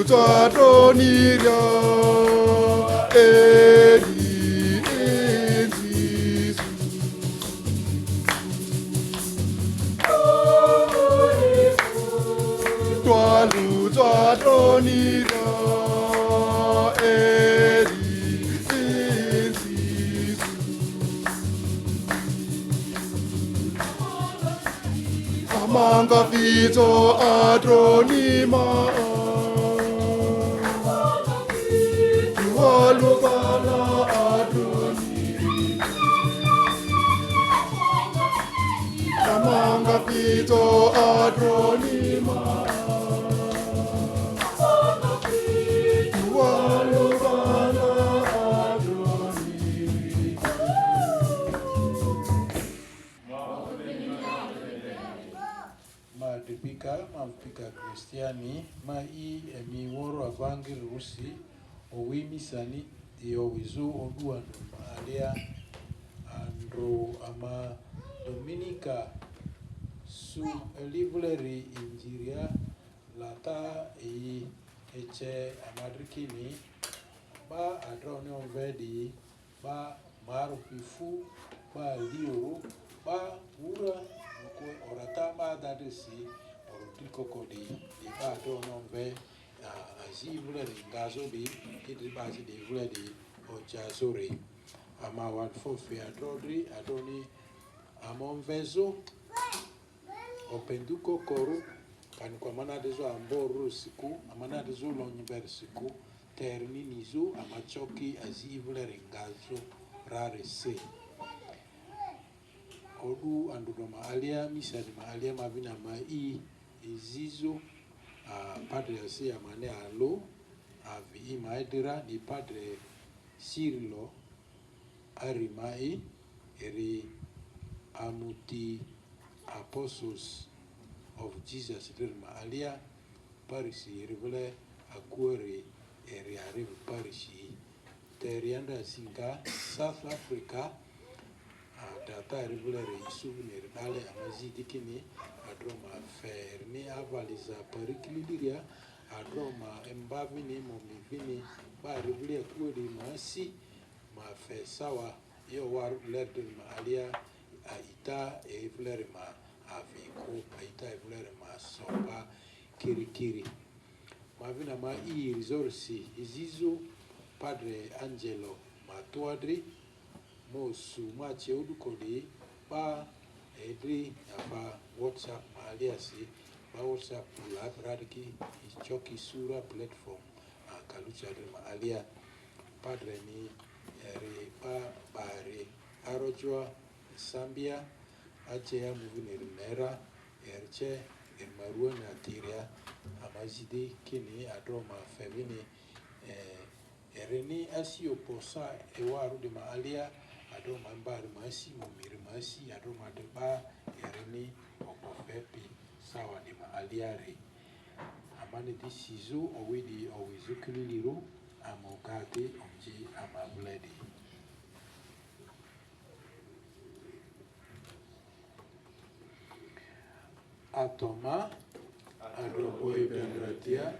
twatonira eri enzizo twalu twatonira eri enzizo amanga vito atronima Walubala Adoni Amanga Pito Adronima Walubala Adoni Mampika Kristiani mai emi woro avangel rusi Owimi sani owizu odua alia andro ama Dominica su livleri injiria lata eche amadrikini ba adrone onvedi ba marupifu ba lioro ba ura orata ba dadesi orotiko kodi ba adrone onve Asi vule di ngazo bi kiti basi di vule di ojazore ama wan fofi adrodri adoni amonvezo openduko koru kan kwa mana dezo amboru siku amana dezo lonyiber siku terni nizo amachoki asi vule di ngazo rare se odu andudo maalia misadi maalia mavina mai izizo Padre asi amane alo avi maedera di Padre Cirilo arimai eri amuti Apostles of Jesus dirma alia parisi rivele agueri eri arrive parisi terianda singa South Africa data rivele isu nerdale amazidi kini adroma ferni avaliza perikilidia adroma embavini momivini ba rivlia kuodi masi ma fe sawa yo war lerden ma alia aita evler ma aviko aita evler ma sopa kirikiri mavina ma I risorsi izizo Padre Angelo Matuadri mosu ma cheudu kodi ba Edri apa WhatsApp aliasi ba WhatsApp radiki ichoki sura platform kalucha de alia Padre ni eri pa bare arojwa Zambia ache ya muvine mera erche ermarua na tiria amazidi kini adroma femini ereni asio posa ewaru de alia adoma mbari masi mumiri masi adoma deba ereni okofepi sawa di aliari amani di sizo owidi owizukililiru amokate omji amabledi atoma adroboi bendratia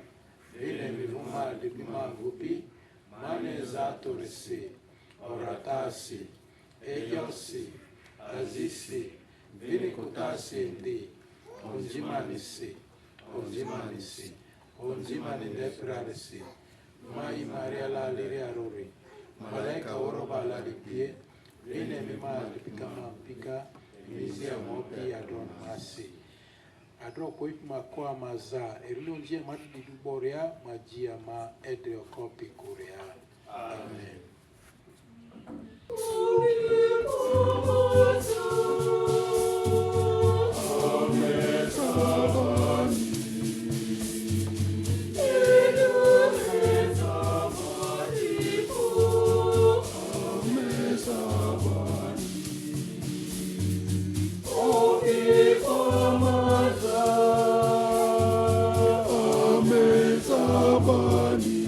vile vivuma dipima gupi mane zato resi oratasi Eyosi, Azisi, Vinikutasi ndi, Onjimanisi, Onjimani Neprarisi, Mai Maria la Liria Rori, Malaika Oroba la Lipie, Vine Mima Lipikama Pika, Mizia Mopi Adon Masi. Adro Koipma Kwa Maza, Erlunjia Madi Duboria, Magia Ma Edreokopi Korea. Amen. Sabani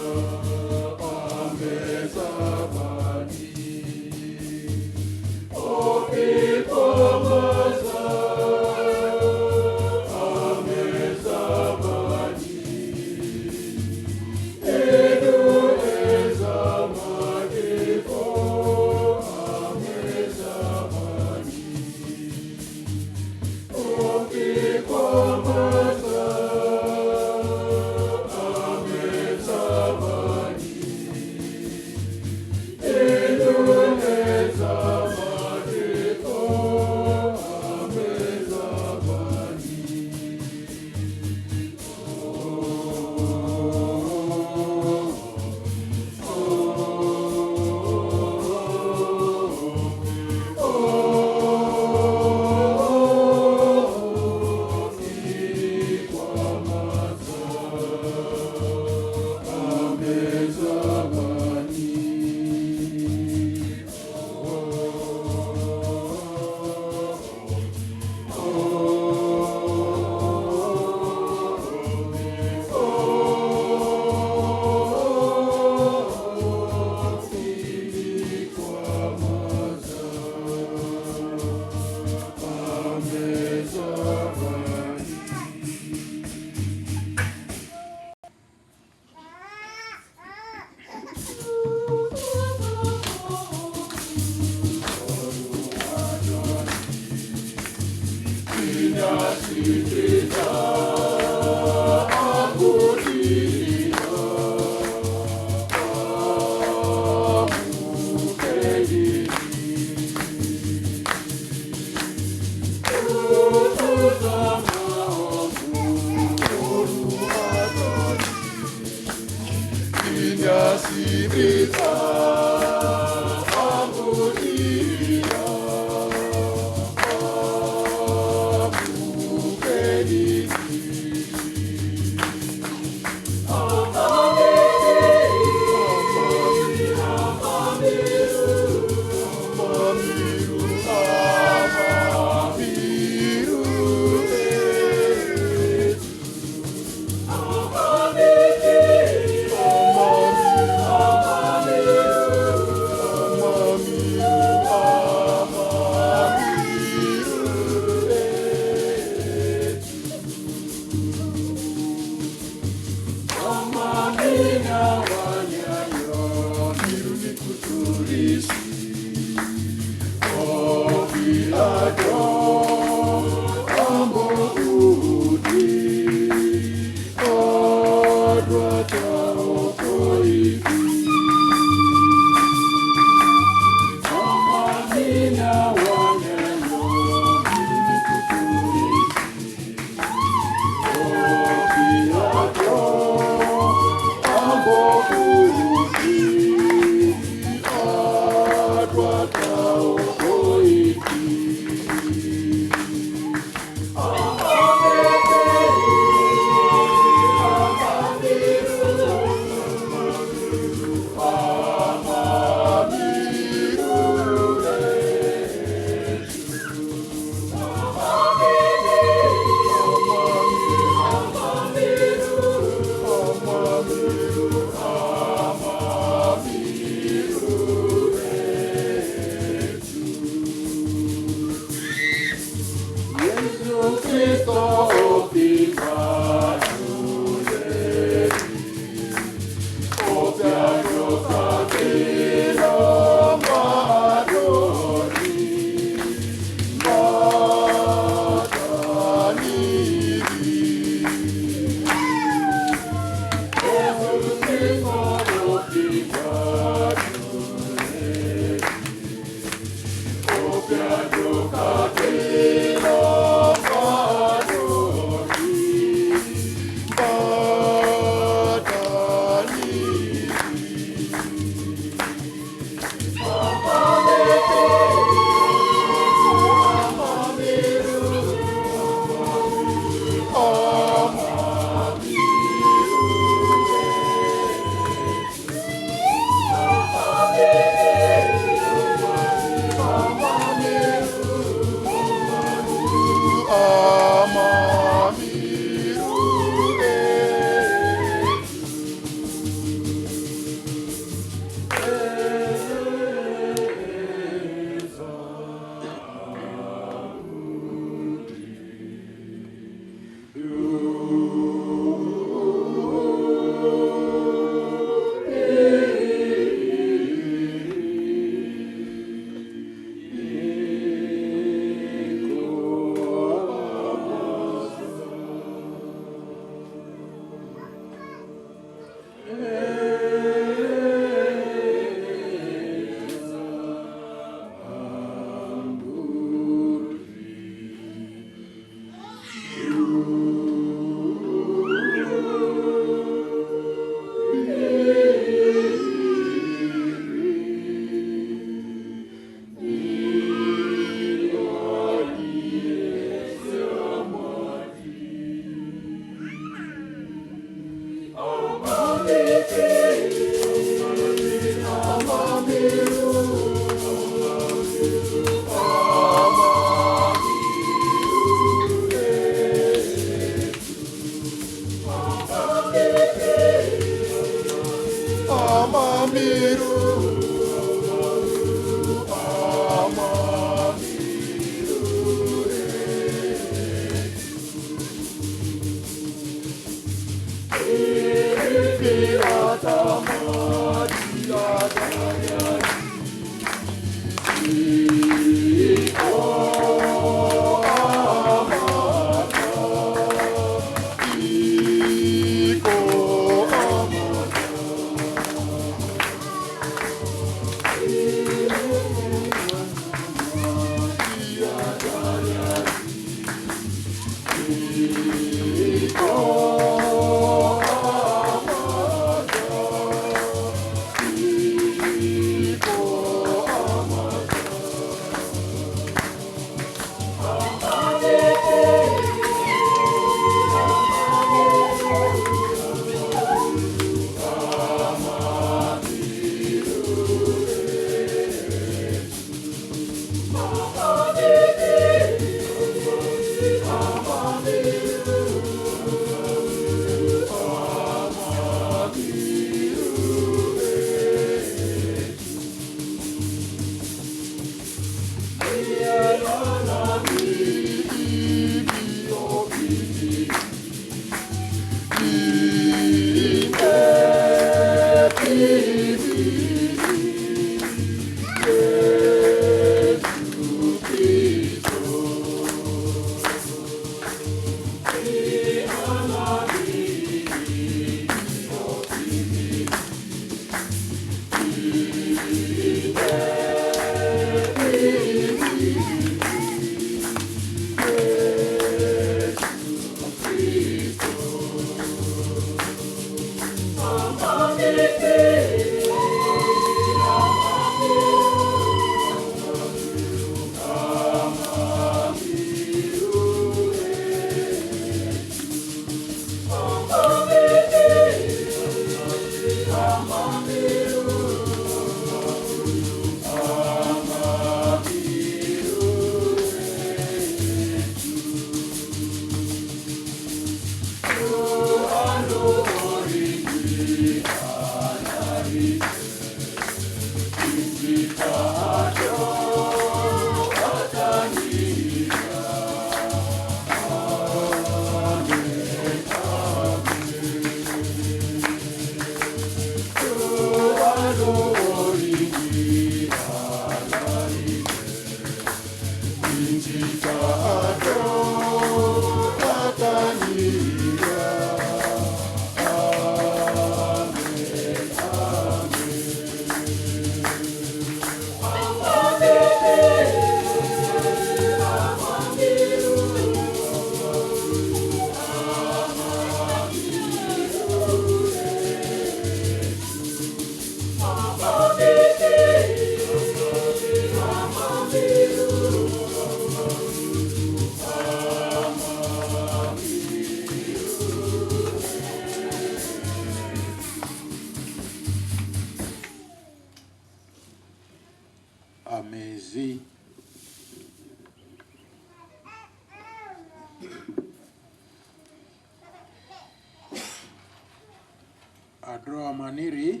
adroa maniri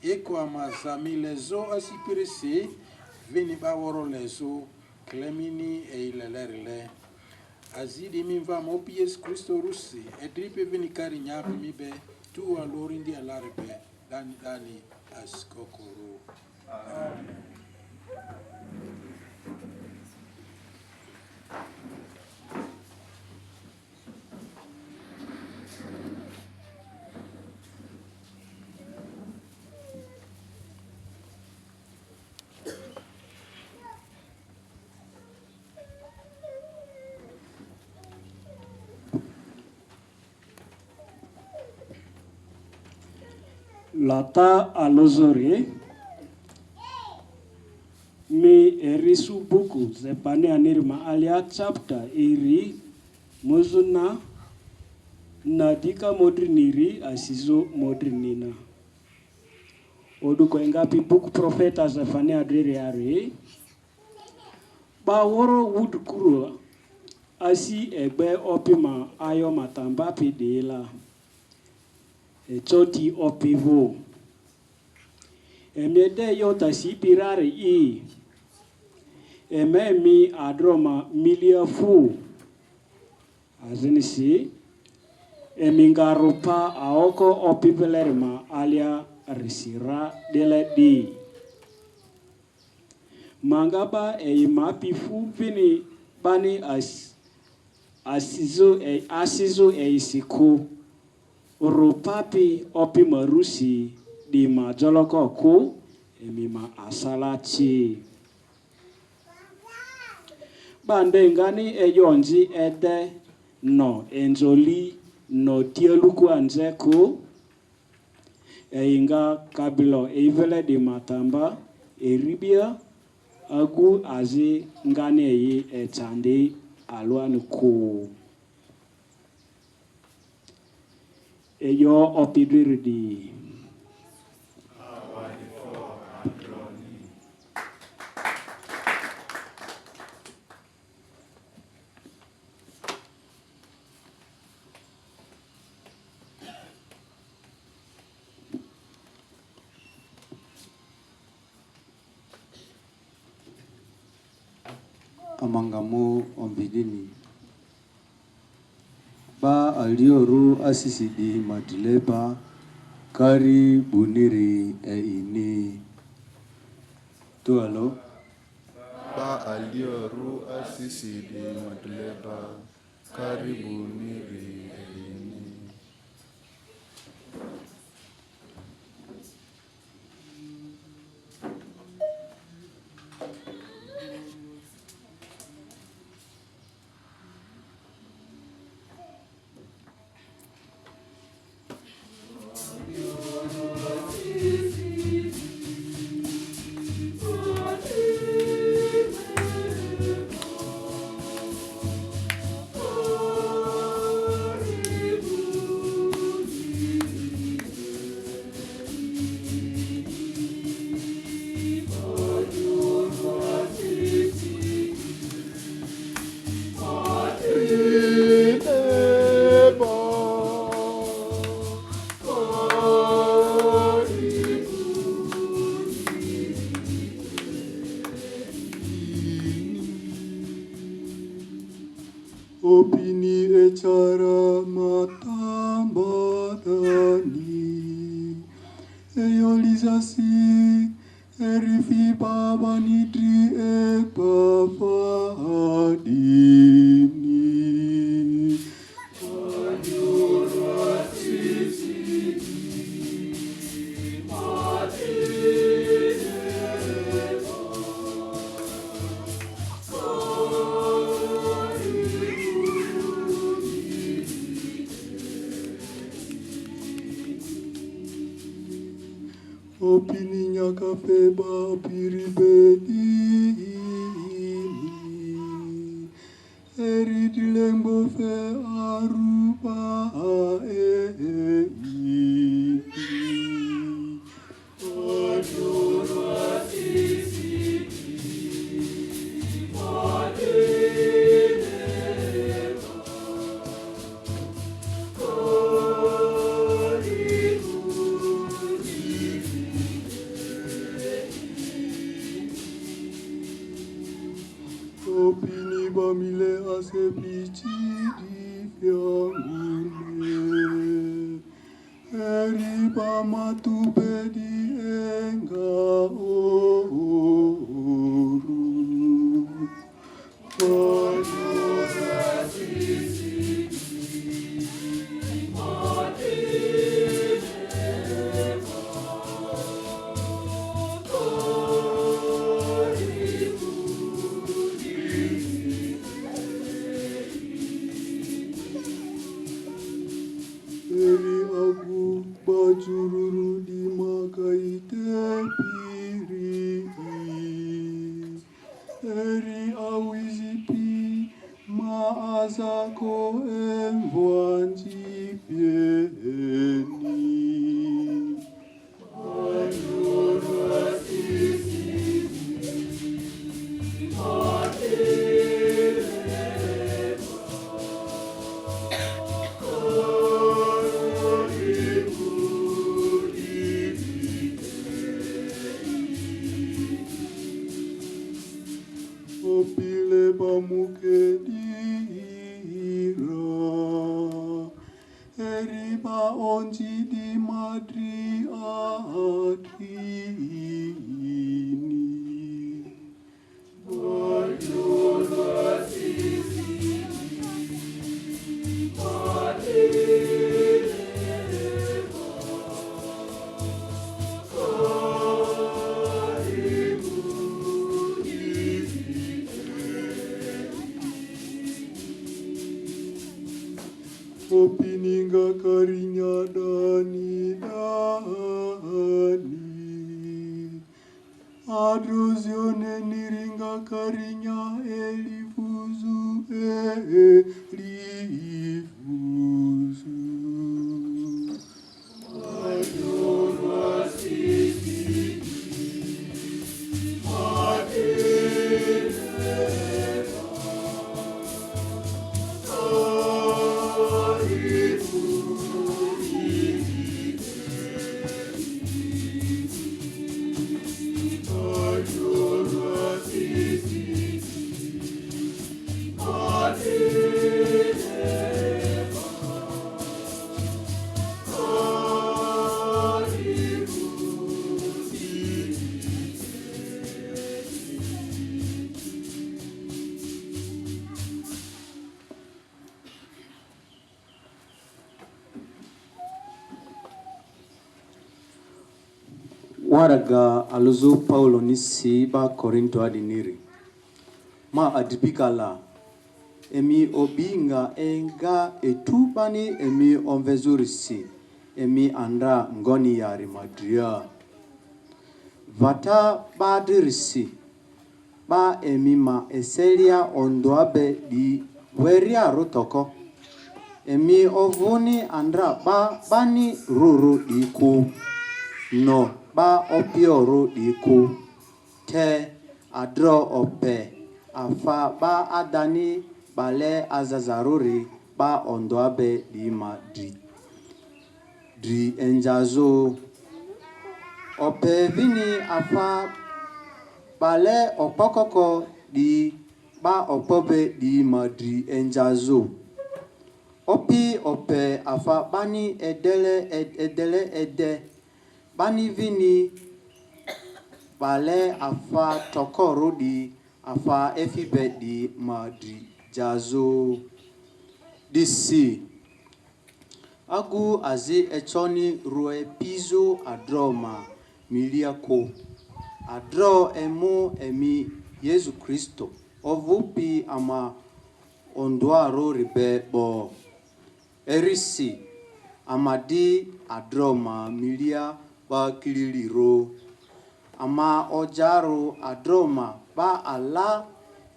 ekwa mazami lezo asipirisi vini baworo lezo klemini eilelerile azidi minva mopi Yesu Kristo rusi edripe vini kari nyapi mibe tu alori ndi alaribe dani askokoro. Amen. Lata alozore me erisu buku zepane anirma alia chapter iri muzuna nadika modriniri asizo modrinina oduko engapi buku profeta zefane adrere are baworo wudkuru asi egbe opima ayo matamba pedela choti opivo emede yota sipirare ememi adroma milia fu azinisi emingarupa aoko opivelerma alia risira deledi mangaba mapi fu vini bani asizo isiku Rupapi opi marusi di majoloko ku emima asalachi. Bande ngani eyonji ede no enjoli no tieluku anzeku einga kabilo eivele di matamba eribia agu azi ngani eyi etande aluanuku. Eyo opidridi. Amangamu ombidini. Ba alioru asisidi madileba kari buniri ini. Tualo. Ba alioru asisidi madileba kari buniri ini. Opini ecara matambadani eolizasi erifi babanidri e babadini opini nyakafe ba piribedi eridilembo fe arupa vichidi vyangule. Heri pamatupedi enga oru. Bajururu di makaite piri, eri awizipi maazako emvanji pieni. Bajuru asisi opile pamukedira, eriba onji di madri adrini. Bajuru asisi opininga karinya dani dani, adrozione niringa karinya elifuzu elifuzu. Bajuru asisi waraga aluzo Paulo nisi ba Korinto adiniri. Ma adipikala emi obinga enga etubani emi onvezurisi emi andra ngoni yari madria. Vata badirisi ba emi ma eselia ondoabe di weria rotoko. Emi ovuni andra ba bani ruru diku no ba opioro diku te adro ope afa ba adani bale azazaruri ba ondoabe di madri dri enjazo ope vini afa bale opokoko di ba opobe di madri enjazo opi ope afa bani ede bani vini bale afa tokoro di afa efibe di madri jazo disi agu azi echoni rue pizo adroma miliako adro emu emi Yesu Kristo ovupi ama ondoaro ribe bo erisi amadi adroma milia ba kililiro ama ojaro adroma ba ala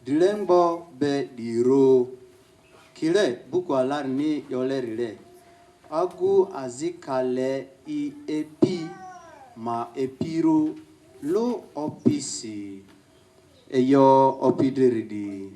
dilembo be diro kile buku alar ni yolerile agu azikale I epi ma epiro lo opisi eyo opidiridi.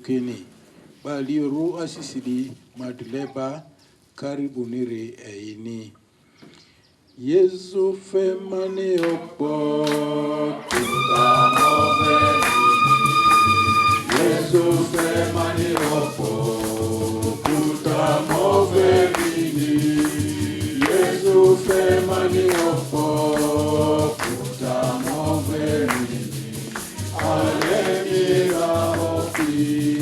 kini balioru asisidi madleba karibu nire eini Yesu femane opo tutamove Yesu femane opo tutamove Yesu femane opo tutamove Alemira opi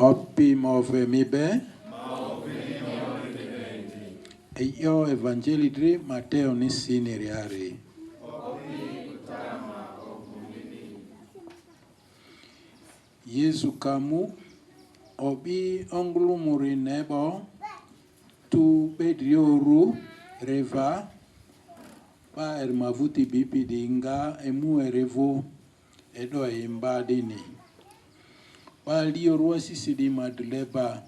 Opi move mibe. Eyo Evangeli dre Mateo ni sineriari. Yesu kamu obi onglumuri nebo tu bedrioru reva ba ermavuti bipi dinga emu erevo edo imba dini. Ba lioru asisi di madleba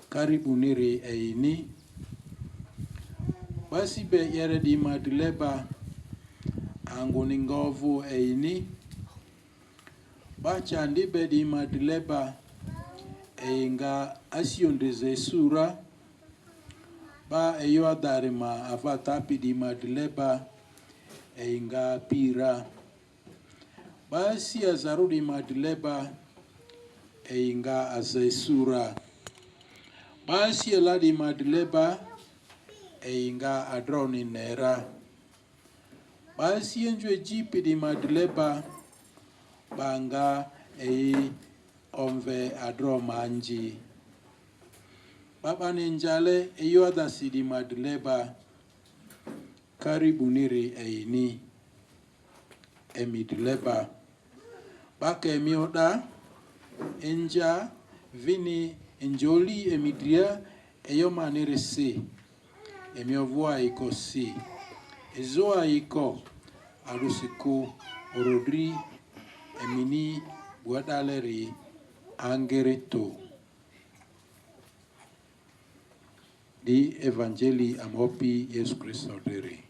karibu niri eini. Basi be yere di madleba angoni ngovu eini. Bacha ndibe di madleba einga asiondeze sura. Ba eyo adarima avatapi di madleba einga pira. Basi azaru di madleba einga azesura. Basi ela di madleba einga adroni nera. Basi enjwe jipi di madleba banga onve adro manji. Baba ninjale eyo adasi di madleba karibu niri eini emidleba. Baka emioda enja vini enjoli emidria eyo manere se. Emiovua iko si. Ezoa iko alusiku orodri emini buadaleri angereto. Di Evangeli amopi Yesu Kristo diri.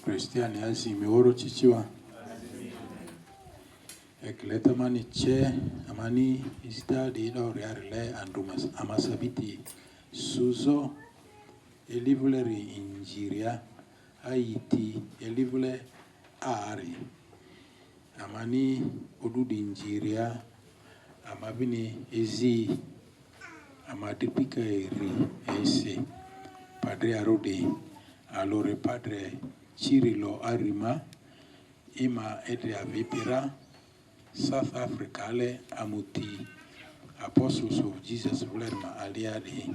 Kristiani azimi oro chichiwa. Ekleta mani che amani ista di rearle andumas amasabiti suzo elivuleri injiria Haiti elivule ari amani odudi injiria amabini ezi amadipika eri ese padre arode alore padre Chirilo Arima ima edre avipira South Africa le amuti Apostles of Jesus vlerma aliade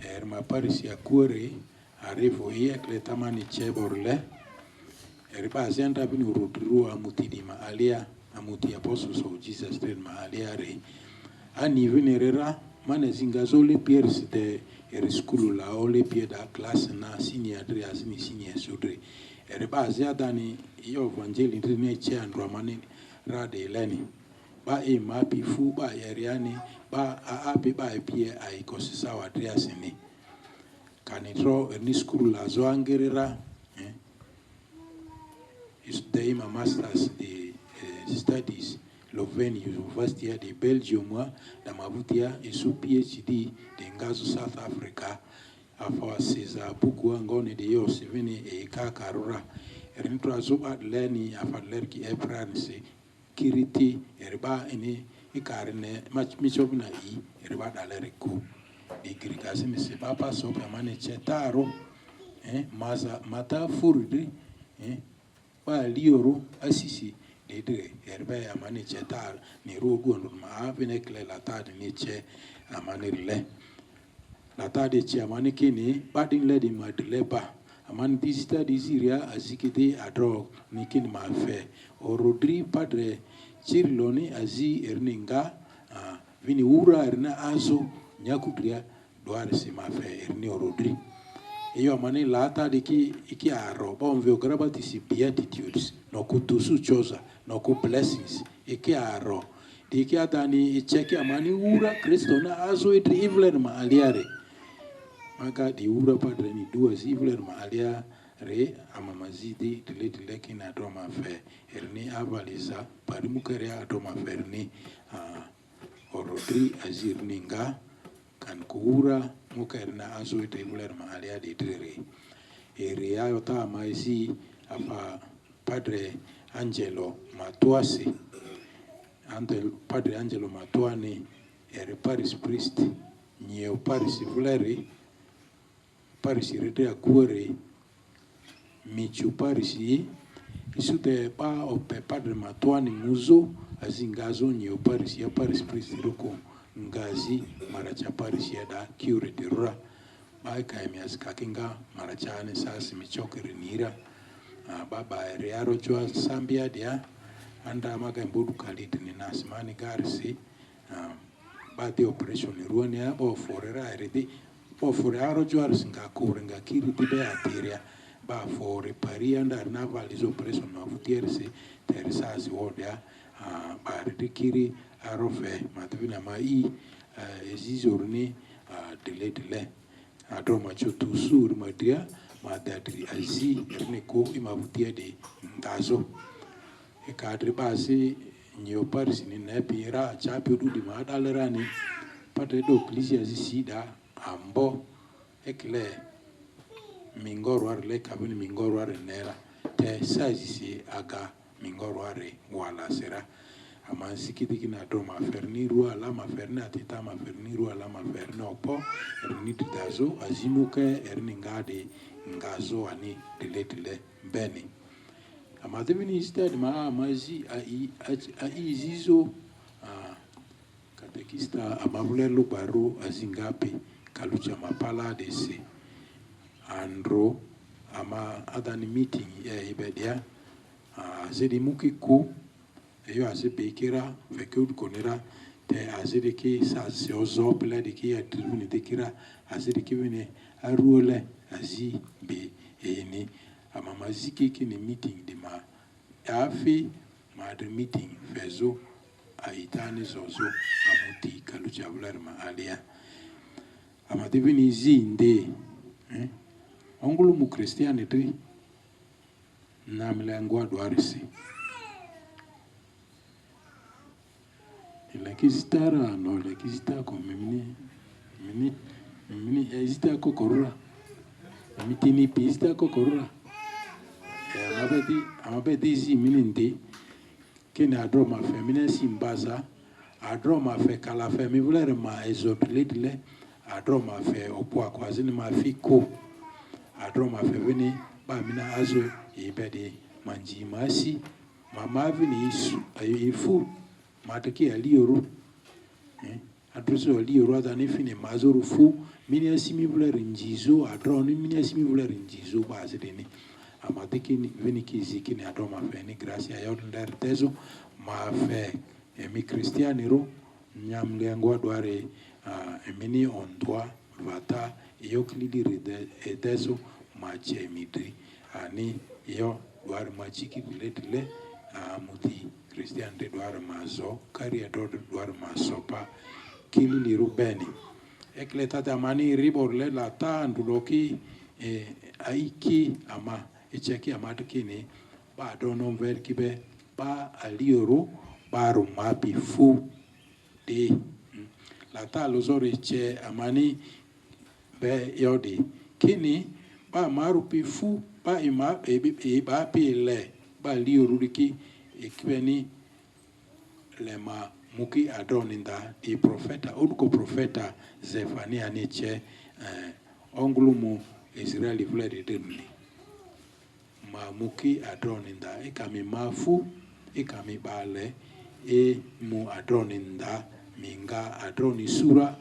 erma parisi akure arrivo iekle tamani cheborle eripa azenda bini urudru amuti dima alia amuti Apostles of Jesus vlerma aliare ani venerera mane zingazole pierce de eriskulu la ole pie da classe na sini adre asini sini esudre eripa aziadani iyo Evangeli ndine che andro mani rade leni ba mapi fu ba yeriani ba aapi ba pie aikosisa wadriasini kanitro eriskulu la zoangerera is deima masters de studies Leuven University de Belgium da mavutia isu PhD de ngazo South Africa afwa Cesar buku ngone de yo seveni kakarura erinto azuba leni afalerki epranse kiriti erba ini ikarne michobna erba daleriku igrikasi mise papa so pamane chetaro maza mata furdi ba lioro asisi de erbe amani chetal ni rogo no ma venekle la tade ni che amani le la tade chi amani kini badin ledi madleba amani disita disiria azikite adro nikin mafe o rodri padre chiriloni azi erninga vini ura erna azo nyakudria doare si mafe erni o rodri io amani lata de ki aro bon ve grabati si beatitudes no kutusu choza no ku blessings ki aro di ki atani cheki amani ura kristo na azo itri ivler ma aliare maka di ura padre ni dua si ivler ma alia re amamazidi dile kina do ma fe erni avaliza parimu kere do ma ferni orodri azir ninga kan kuura mukerna aso ite buler ma alia de trere ria yota maisi apa padre Angelo Matuasi padre Angelo Matuani eri parish priest nyeo parish vuleri parish rete akuore michu parish isute pa ope padre Matuani muzo azingazo nyeo parish ya parish priest roko ngazi maracha parish ya da cure de rura baika emias kakinga maracha ne sasi michokere nira baba rearo chwa sambia dia anda maga mbudu kalite ni nasimani garisi bati operation ruoni abo forera eridi po forero chwa singa kurenga kiri tibe atiria ba for pari anda na valizo operation na futiersi terisasi wodia ba kiri arofe matuvina mai ezizorni dele adoma chotu sur madia madadri azi neko imavutia de ngazo e kadri basi nyo parisi ni nepira chapi du di madalerani pate do klisi azisida ambo ekle mingorwar le kabini mingorwar nera te sajisi aga mingorwar wala sera ama sikiti kina do ma ferni rua la ma ferni atita ma ferni rua la ma ferni opo erni dazo azimuke erni ngade ngazo ani dile beni ama devini instead ma mazi a izizo katekista amavule lubaro azingape kalucha mapala dese andro ama adani meeting ibedia zedi mukiku eyo azebe kira vekud konira te azede ki sa ozo pele de ki atribuni de kira azede ki bene aruole azi be eni amamaziki ki ni meeting de ma afi ma de meeting fezo aitani zozo amuti kalucha bular ma alia amadivini zinde ongulu mu christianity na mlangwa dwarisi la kisitara no la kisita ko mini ezita ko korura mitini pista ko korura amabeti zi mininde kene adro ma femina simbaza adro ma fe kala fe mi volere ma ezopiledile adro ma fe opo akwazini ma fiko adro ma fe veni ba mina azo ibedi manji masi mama vini isu ifu mataki alioro adreso alioro adani fine mazoro fu mini asimi volere njizo adro ni mini asimi volere njizo bazedeni amatiki veni kiziki ni adro ma fe ni gracia yonder tezo ma fe mi cristianiro nyamlengo adware emini ondwa vata yoklidi etezo ma chemidri ani yo dware ma chiki biletile muti Christian de dware mazo kari ador dware masopa kili li rubeni ekle tata mani riborle la ta anduloki aiki ama echeki amatukini ba dono verkibe ba alioro ba rumapi fu de la ta lozore che amani be yodi kini ba marupi fu ba ima ba pile ba lioro riki ekibeni lema muki adoninda di profeta udko profeta Zefania niche onglumu Israeli vlede demni ma muki adoninda ikami mafu ikami bale mu adoninda minga adoni sura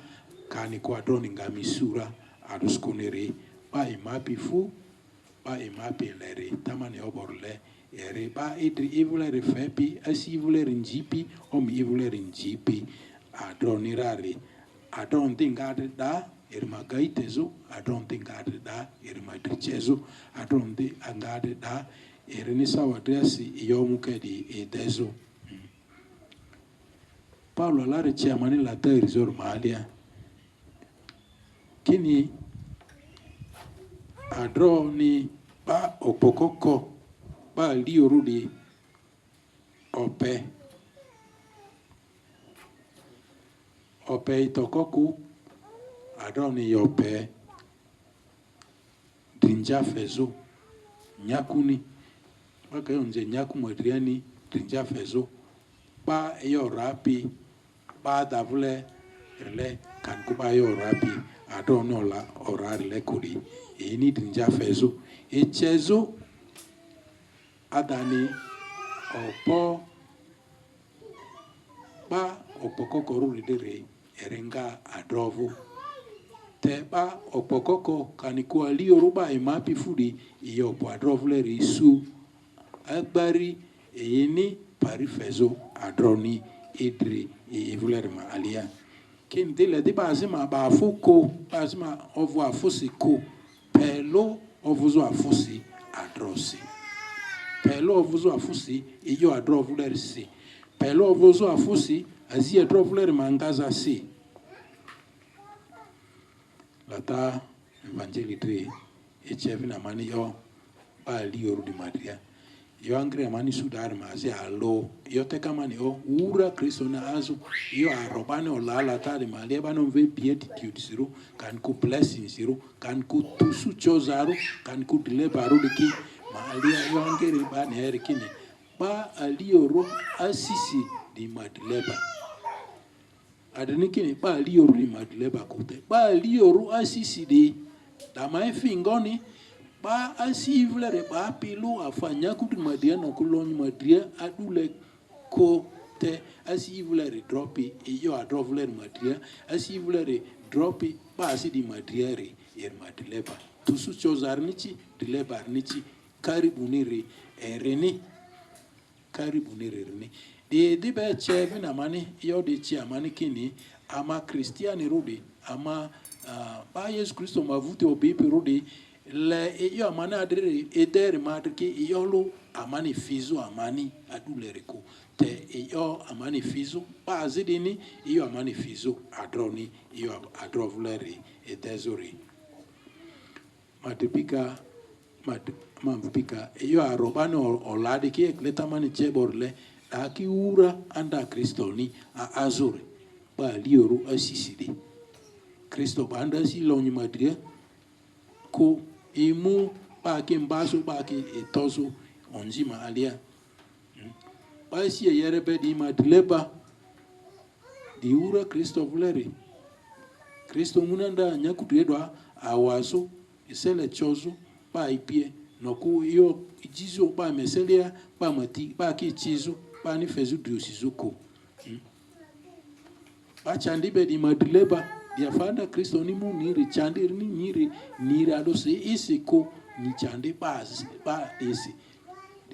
kani kwa droni ngamisura aduskunere ba imapi fu ba imapi leri tamani oborle ere ba idri ivuleri fepi asi ivuleri njipi omi ivuleri njipi adronirari adrontingade da irma gaitezo adrontingade da irma drichezo adronti angade da irini sawadresi iyomukedi edezo Paulo lari chiamani la terizor malia kini adro ni ba opokoko ba liorudi ope itokoku adro ni ope drinja fezo nyakuni baka yonje nyaku modriani drinja fezo ba yo rapi ba davule rele kan kuba yo rapi adro no la orari le kuri ini drinja fezo echezo adani opo ba opokoko ruridere erenga adrovu te ba opokoko kanikuwa liyo ruba imapi fudi iyo po adrovu le risu agbari ini pari fezo adroni idri ivuleri ma alia kintile di bazima ba afuko bazima ovu afusi ko pelo ovuzo afusi adrosi pelo ovuzo afusi iyo adrovuleri si pelo ovuzo afusi azi adrovuleri mangaza si lata evangeli 3 echevina mani yo ba liyo rudi madria yo angre mani sudar mazi alo yo teka mani o ura Kristo na azu yo arobane o lala tari mali bano ve beatitude siru kan ku blessing siru kan ku tusu chozaru kan ku deliveru diki mali yo angre bani herkini ba alioro asisi di madleba adenikini ba alioro di madleba kote ba alioro asisi di dama fingoni ba asivlere ba pilu afanya kutu madia na kulonyi madia adule ko te asivlere dropi iyo adrovlere madia asivlere dropi ba asidi madia re yer madileba tusu chozarnichi dileba nichi karibunire ereni karibunire reni de be cheve na mani yo de chi amani kini ama kristiani rudi ama ba Yesu Kristo mavuti obipi rudi le iyo amani adere edere madriki iyo lo amani fizu amani adulereko te iyo amani fizu bazidini iyo amani fizu adroni iyo adrovleri edezori madipika mampika iyo arobani oladi ki ekleta mani cheborle aki ura anda kristoni a azure ba lioru asisidi Kristo banda si lonyi madria ko imu baki mbaso baki etoso onjima alia basi yerebe di madleba di ura Kristo vuleri Kristo munanda nyakutedwa awaso isele chozo ba ipie noku yo jizo ba meselia ba mati ba ki chizo ba ni fezu diosizuko ba chandibe di madleba dia fanda Kristo ni mu niri chandi ni niri adose isiko ni chandi basi ba isi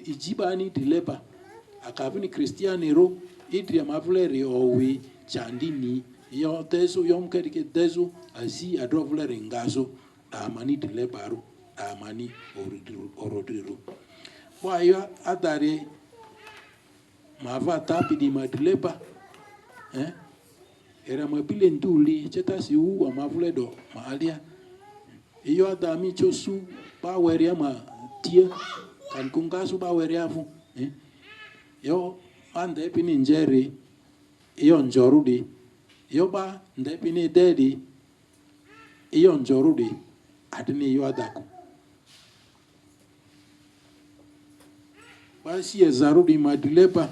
ijibani dileba akavini kristianero idria mavleri owe chandi ni yo teso yom kerike teso asi adrovleri ngazo amani dilebaro amani orodiro boya adare mava tapi di madileba era mapile nduli cheta si u amavule do maalia iyo adami chosu ba weria ma tie kan kungasu ba weria fu yo ande pini njeri iyo njorudi yo ba nde pini dedi iyo njorudi adini iyo adaku basi ezarudi madileba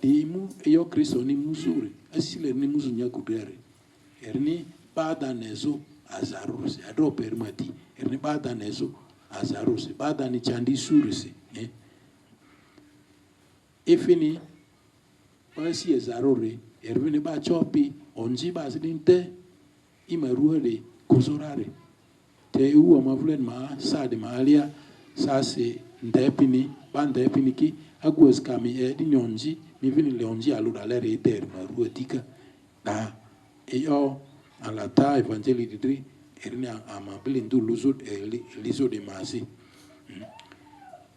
imu iyo Kristo ni muzuri asile ni muzu nyakudere erni bada nezo azarusi ado permati erni bada nezo azarusi bada ni chandi surisi ifini basi ezarore ervini ba chopi onji ba sidinte imaruare kusorare te uwa mavulen ma sa de malia sa se ndepini ba ndepini ki agwes kami di nyonji mi vini le onji alu dalere iter marua tika da yo alla ta evangeli di dri erni amabili ndu luzo lizo de masi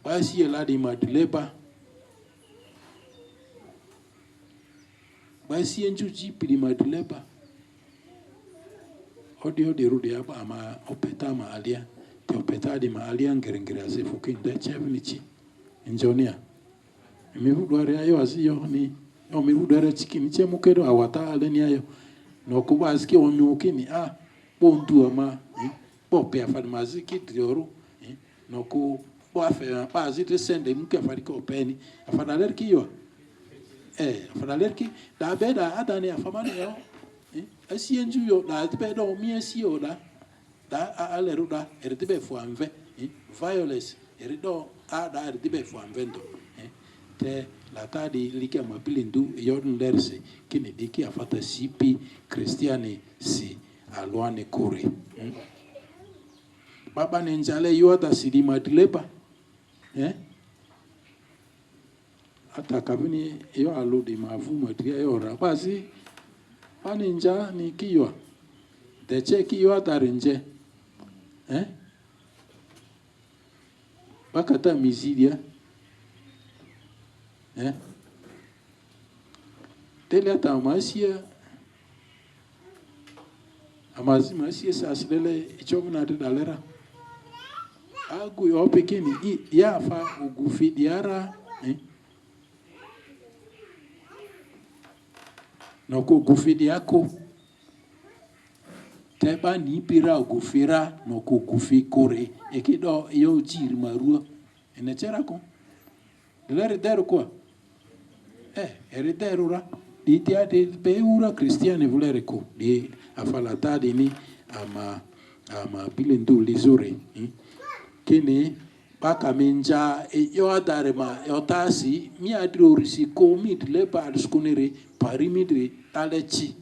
basi la di madleba basi enju jipi di madleba odio de rudi aba ama opeta ma alia te opeta di ma alia ngerengira se fukin da chevnichi enjonia mi vudware ayo asiyo ni o mi vudware chikini che mukedo awata ale ni ayo no kuba aski onyo kini bontu ama bo pe afad maziki trioru no ku bo afa pa azite sende muke afadi ko peni afada lerki yo afada lerki da beda adani afamani yo asienju yo da beda o mi asio da aleru da ertibe fu anve violence erido da ertibe fu anvendo te la tadi likia mapilindu yodun lerse kini diki afata sipi kristiani si alwane kore baba nenjale yoda sidi madleba ata kabini yo aludi mavu madria yo rabasi paninja ni kiyo deche kiyo atarenje bakata mizidia tele ata masia amazi masia sasilele ichomna de dalera agu yo pekeni ya fa ugufi diara no ko gufi diako teba ni pira ugufira no ko gufi kore ekido yo jiri marua enechera ko delere dero ko eriterura di dia de beura cristiane volere ko di afalata di ni ama bilendu lizore kene baka menja yo adare ma yotasi mi adrorisi ko midle ba skunere parimidre talechi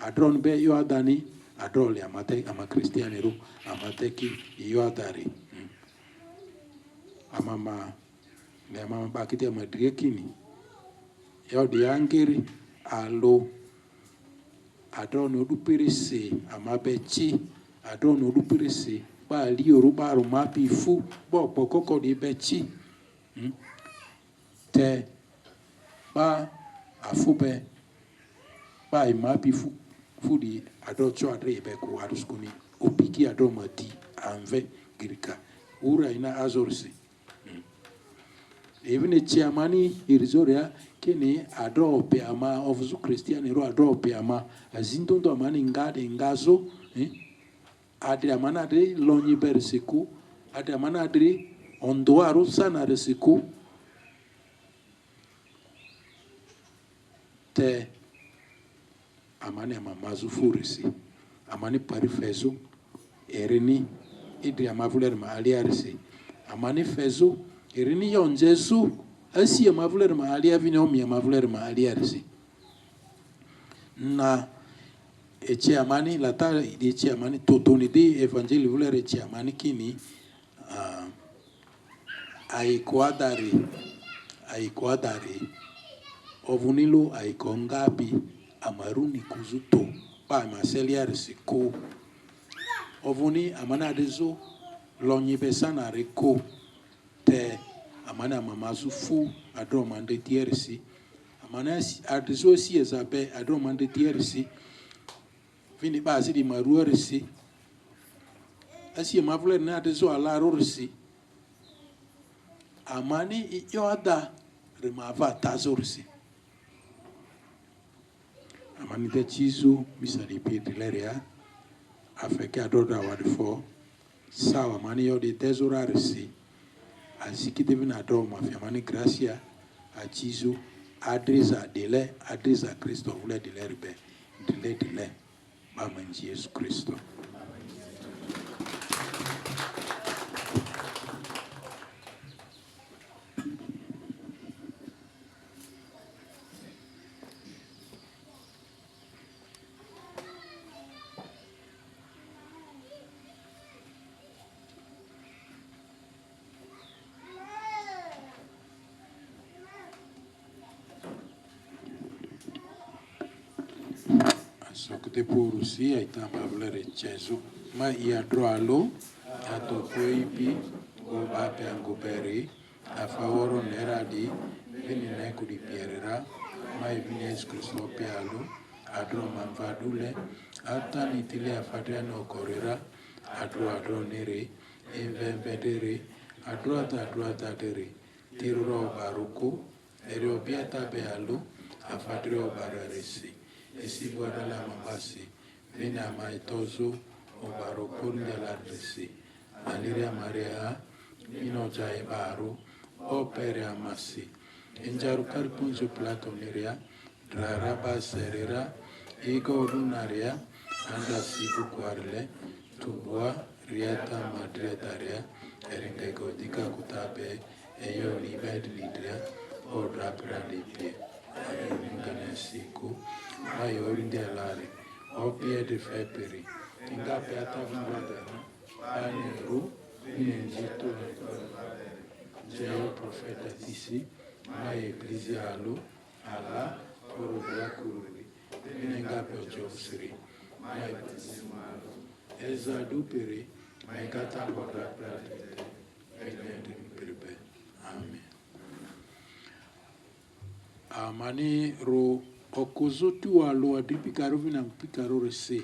adron be yo adani adrole amate ama cristiane ro amateki yo adare amama le mama bakite madrekini yo di angeri alo adron odupirisi amabechi adron odupirisi ba li yoruba ro mapi fu bo pokoko di bechi te ba afube ba mapi fu di adocho adre be ko aduskuni opiki adomati anve girika ura ina azorsi even chiamani irizoria kini adope ama ofuzu christian ro adope ama azindondo amani ngade ngazo adri amana adri lonyi bersiku adri amana adri ondoaro sana resiku te amani amamazu furisi amani parifezo erini idri amavuler ma aliarisi amani fezo erini yonjesu asi amavuler ma alia vinomi amavuler ma aliarisi na eche amani lata eche amani totoni de evangeli vuler eche amani kini aikuadari ovunilo aikongapi amaruni kuzuto pa maseliarisi ko ovuni amana adezo lonyi besana reko te amana mamazu fu adro mande tierisi amana adezo si ezabe adro mande tierisi vini basi di maruarisi asi mavule na adezo ala rorisi amani yoda remava tazorisi amani te chizu misali pedleria afeke adoda wadfo sawa mani yodi tezorarisi aziki devina do mafia mani gracia a chizu adresa Cristo vule dilerbe dile mama Jesus Cristo. Sokte porusi aita mablere chezo ma iadro alo ato poipi o bape angoperi a favoro neradi vini neku di pierera ma vini escluso pialo adro manfadule ata nitile afadano correra adro nere invenvedere adro ata dere tiruro baruko ero biata bealo afadro bararesi esi guardala mambasi vina maitoso o barokon della resi aliria maria mino jai baru o pere amasi enjaru karpunzo platoneria draraba serera ego lunaria anda sibu quarle tubua riata madretaria eringa godika kutabe eyo libed lidria o rapra di pie Siku, mai orindi alari, opie de feperi, inga peata vingada, pane ru, inenzito Geo profeta tisi, mai ecclesia alu, ala, poro cururi, inenga peojo sri, mai batismalo, eza duperi, mai kata bogra pradite, enedim perbe. Amen. Amani ro okuzutu alo adipikaru vina mpikaru rese.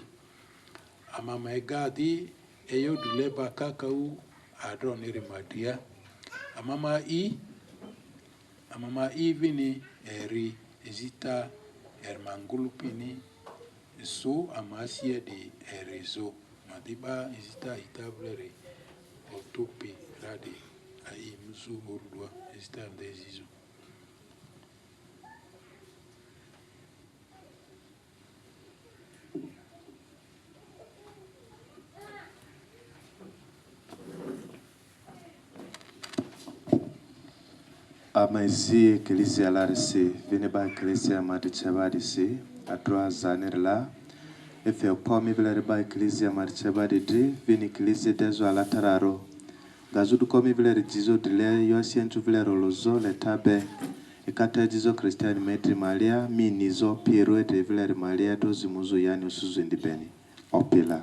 Amama egadi eyo duleba kakau adroniri madia. Amama i vini eri ezita ermangulupini so amasia di erezo. Madiba ezita itablere otope radi ai musu urudwa ezita ndezizo. Amaisi eklezia larisi vineba eklezia madichabadisi adroa zanirla efe pomi vileriba eklezia madichabadidri vini eklezia dezo alatararo gazudu komi vileri jizo dile yoasientu vilero lozo letabe ekata jizo kristiani medri malia minizo piero edre vileri malia dozi muzo yani usuzu indibeni opila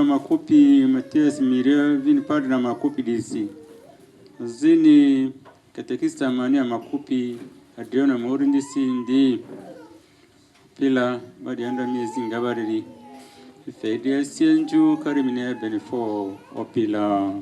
makopi Matias Miria vini padre na makopi disi zini katekista mania makopi Adriana Maurindisi ndi pila badi anda miezi ngabariri ifedia sienju karimine benefo opila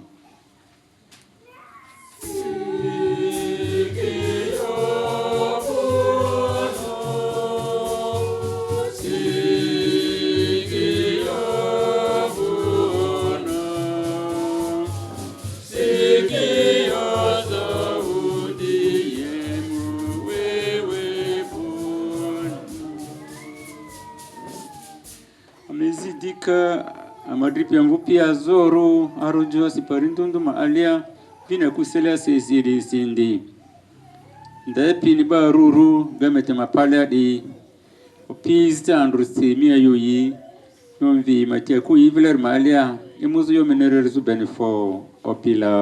amadripi amvupi azoro arojo siparintundu maalia vina kuselia sesiri sindi ndapi ni baruru gamete mapala di opizta andrusemia yoyi yomvi matia ku ivler maalia imuzu yomenere zu benefo opila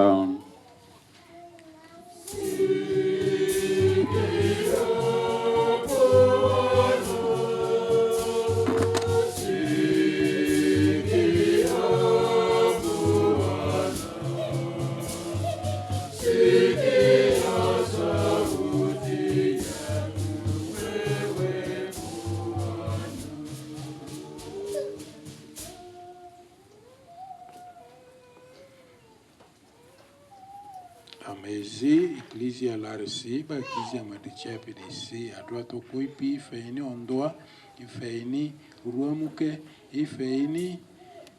Ecclesia larisiba, ecclesia madichepe disi, adwato kuipi, feini ondoa, ifeini uruamuke, ifeini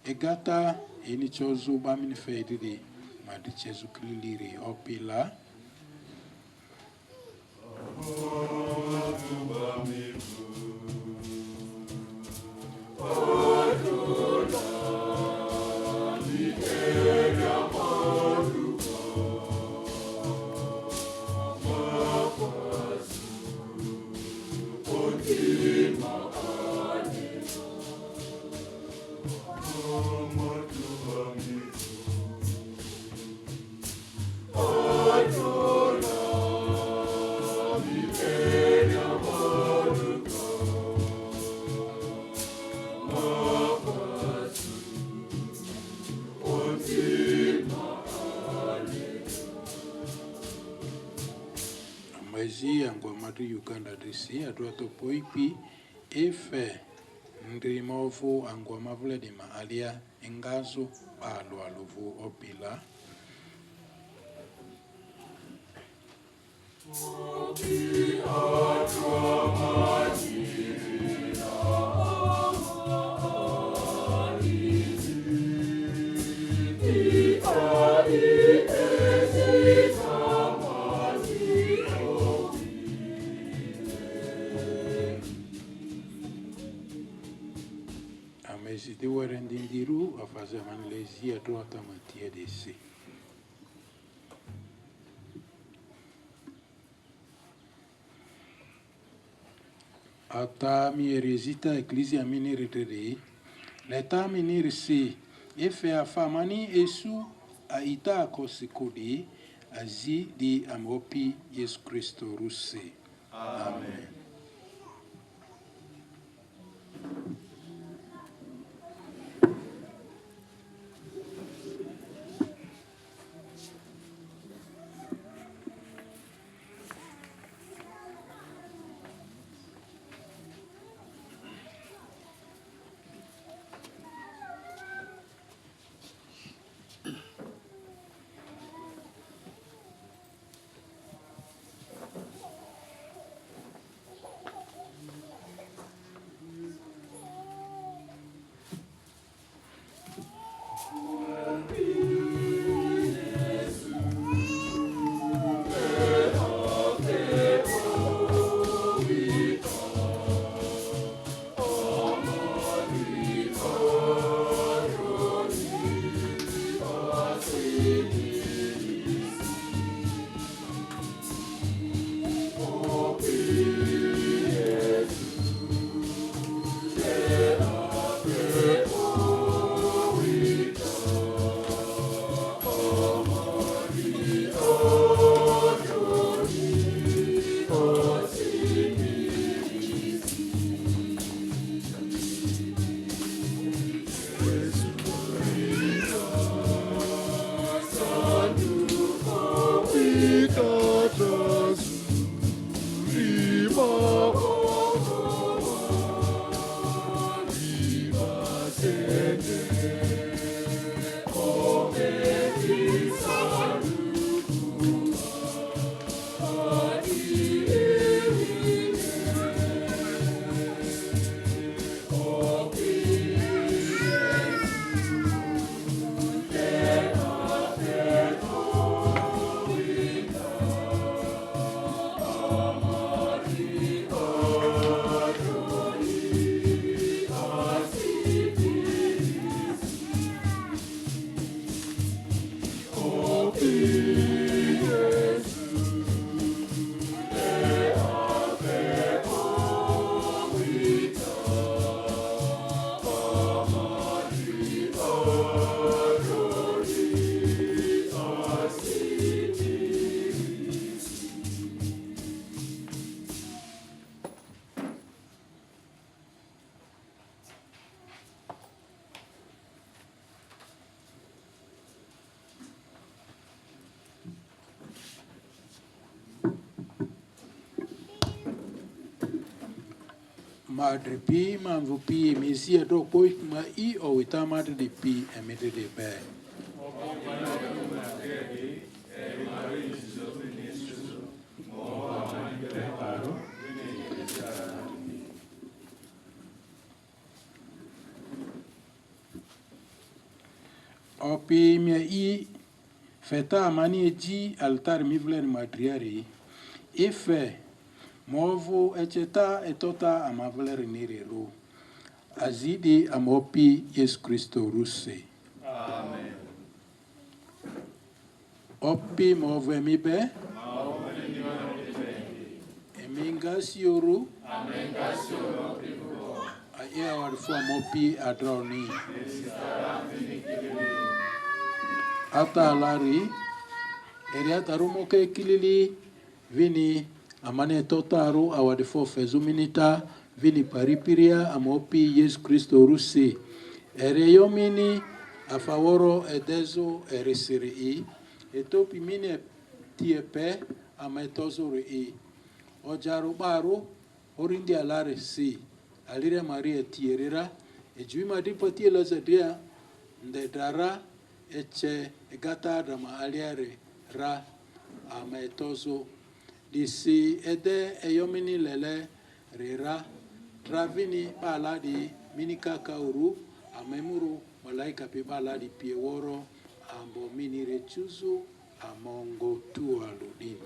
egata, ini chozu ba min feidiri ma di chezu kliliri opila Uganda disi atu atopoipi efe ndimovu angwa mavule di maalia engazo balo aluvu opila Amesiti warendindiru afaze manlezi atu atamatia desi. Ata mi eresita ecclesia miniritere, leta minirisi, efe afamani esu aita kosikodi, azi di amopi Yesu Kristo russe. Amen. Madre pi manvu pi mesia do poik ma I o ita madre de pi emete de be. Opi mia I feta amani eji altar mivler madriari. Ife movo eteta etota amavler nirero. Azidi amopi Yesu Kristo ruse. Amen. Opi movo emibe. Emingasioro. Aya warfu amopi adroni. Ata alari. Eriata rumoke kilili. Vini amane totaru awadifo fezuminita. Vini paripiria amopi Yesu Kristo rusi. Ereyomini afaworo edezo erisiri. Etopi mine tiepe ametozuri. Ojaru baru orindi alare si. Alire Maria tierira. Ejuma dipoti lazadia. Ndedara eche gata dama aliare ra ametozo. Disi ede eyomini lele rira. Travini baladi minika kauru amemuru malaika pe baladi pieworo ambo mini rechuzu amongo tu aludini.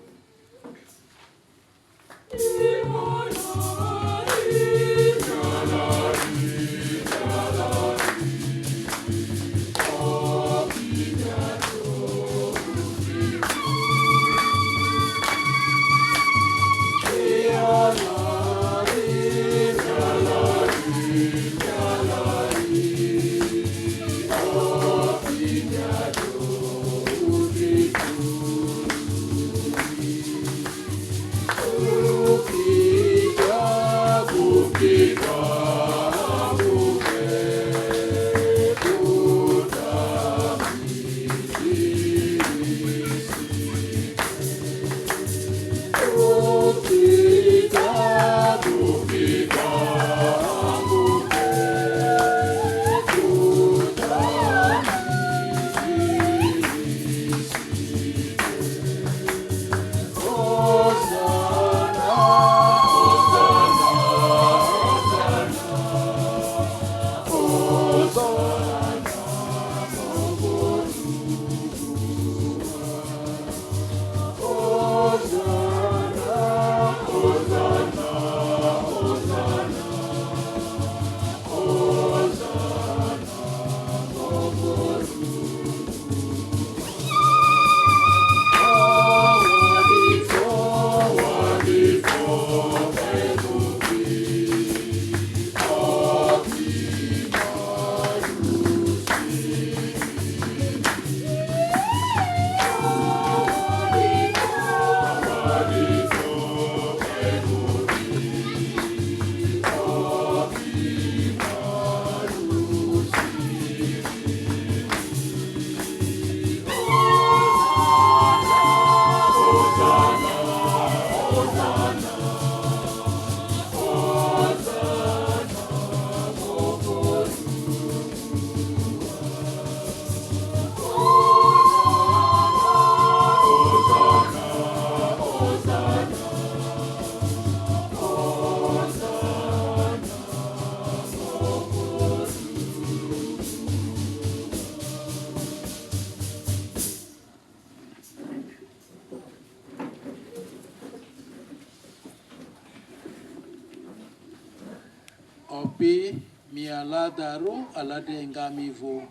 Opi mi aladaru alade ngamivo.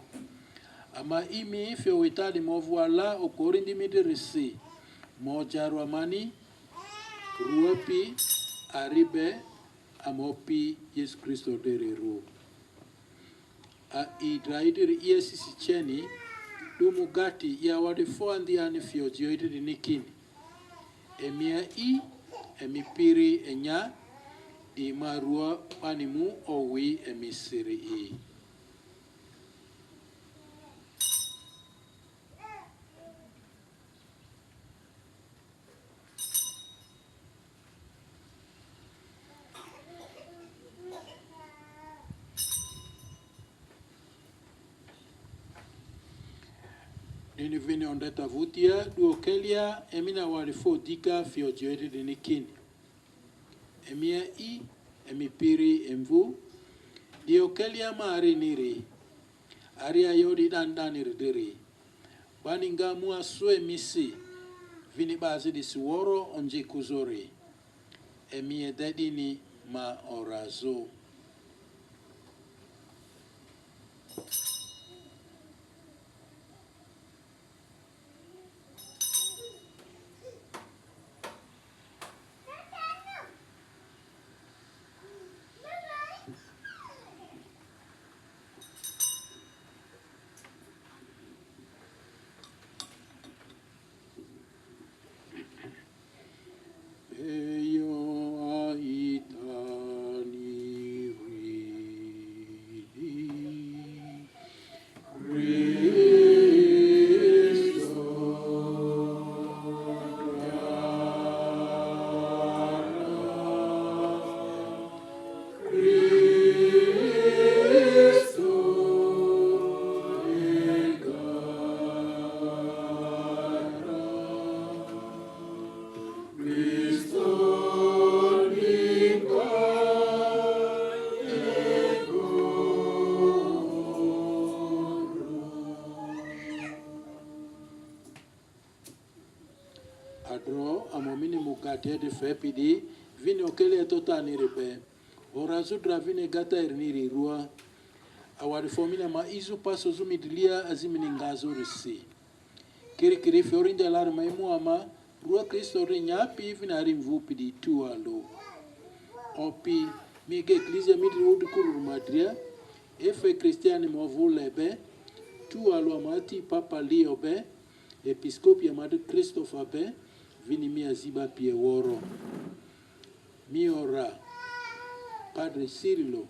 Ama imi fe witali movu ala okorindi midirisi. Mojaru amani ruepi aribe amopi Yesu Kristo deriru. A idraidiri iesisi cheni dumugati ya wadifo andiani fiojioidiri nikini. Emia I emipiri enya di marua panimu owi emisiri I. Nini vini ondeta vutia duokelia emina warifo dika fiojioidi dinikini. Emia I emipiri emvu diokelia maari niri. aria yodi dandani ridiri baninga mua sue misi vini bazi di suoro onji kuzori emie dedini ma orazo. Adro amomini mukate de fepidi vini okele tota niribe orazu dravine gata erniri rua awari fomina ma izu paso zumidilia azimini ngazo risi kiri fiorinda lar maimu ama rua Kristo rinyapi vinari mvupidi tu alo opi mige ecclesia midri udu kuru madria efe kristiani movulebe tu alo amati papa Leo be episcopi amadu Christopher be vini mia ziba pie woro miora padre Cirilo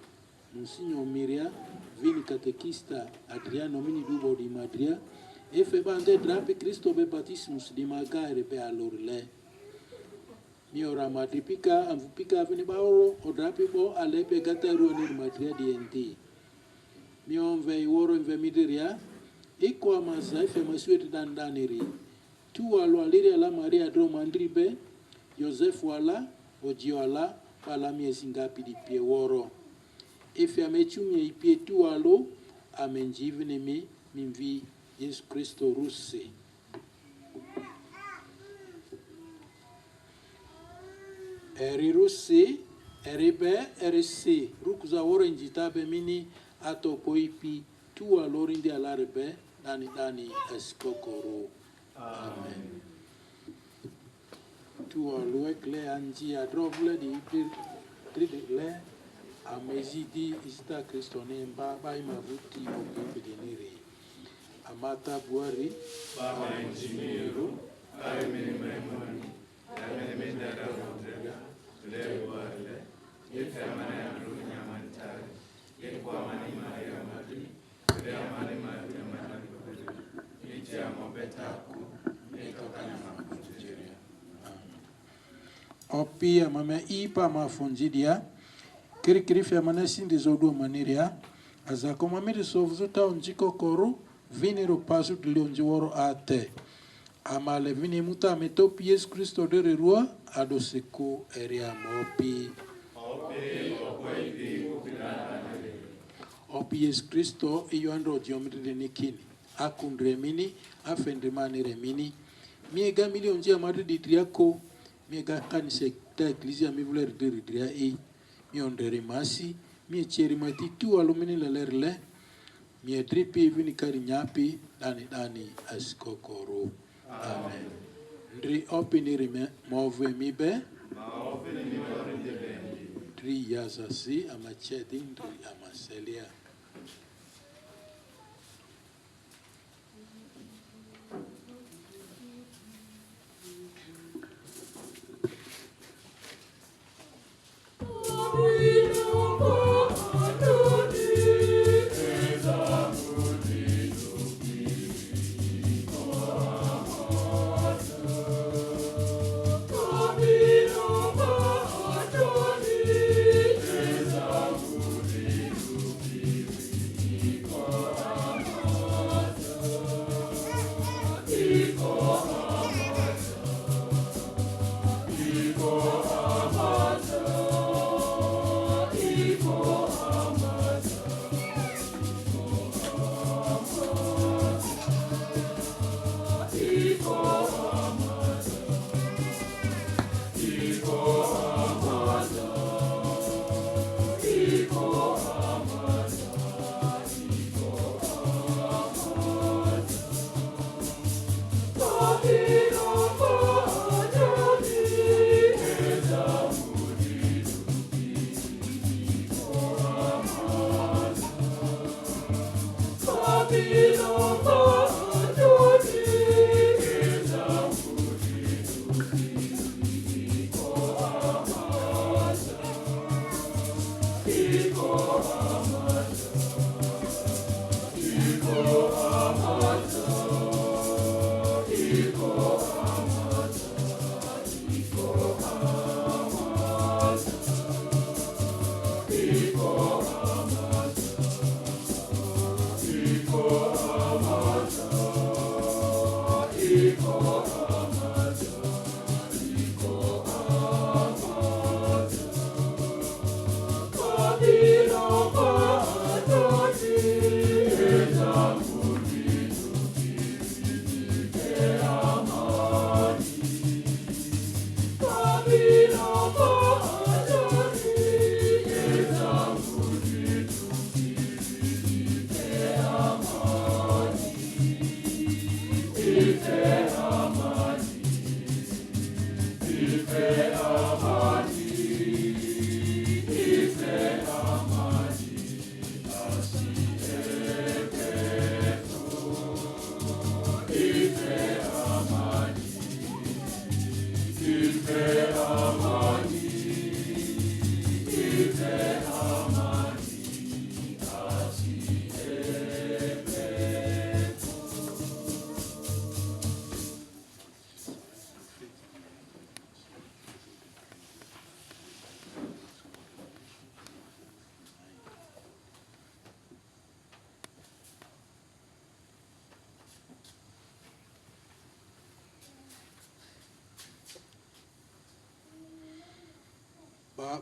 Monsignor Miria vini catequista Adriano mini dubo di Madria efe bande drape Cristo be baptismus di magare be alorle miora madripika amvupika vini baoro o drape bo alepe gataru ni Madria di enti mion ve woro inve midiria iko amaza efe masuet dandaniri tu alo aliria la Maria dro mandribe Joseph wala ojioala pala miezi ngapi di pie woro efe amechumye ipie tu alo amenjivine mi mimvi Yesu Kristo russe eri russe eribe erisi rukuza woro njitabe mini ato poipi tu alo rindi alarebe dani eskokoro. Amen. Tu alo ekle anji adrovle di le amezidi ista Kristo ne ba imavuti okipedeniri amata buari baba injimiru aimini memoni aimini dara rodrega le buarle ifamane arunya mantari ikwa mani maria madi le amani maria madi itia mobetaku nikokana makutujiria opi amame ipa mafunjidia kiri amane sindi zodu maniria azakoma miri sovzuta onjiko koru vini rupasu tulionji woro ate amale vini muta metopi Yesu Kristo dere rua adoseko eria mopi opi Yesu Kristo iyo andro diomri nikini akundre mini afendre mani remini miega milionji amadu ditriako miega kanise ta ecclesia mi voler diridria mi ondere masi mi cheri mati tu alumini lelerle mi dripi vini kari nyapi dani askokoro. Amen. Ndri opini rime move mibe ndri yazasi amachedi ndri amaselia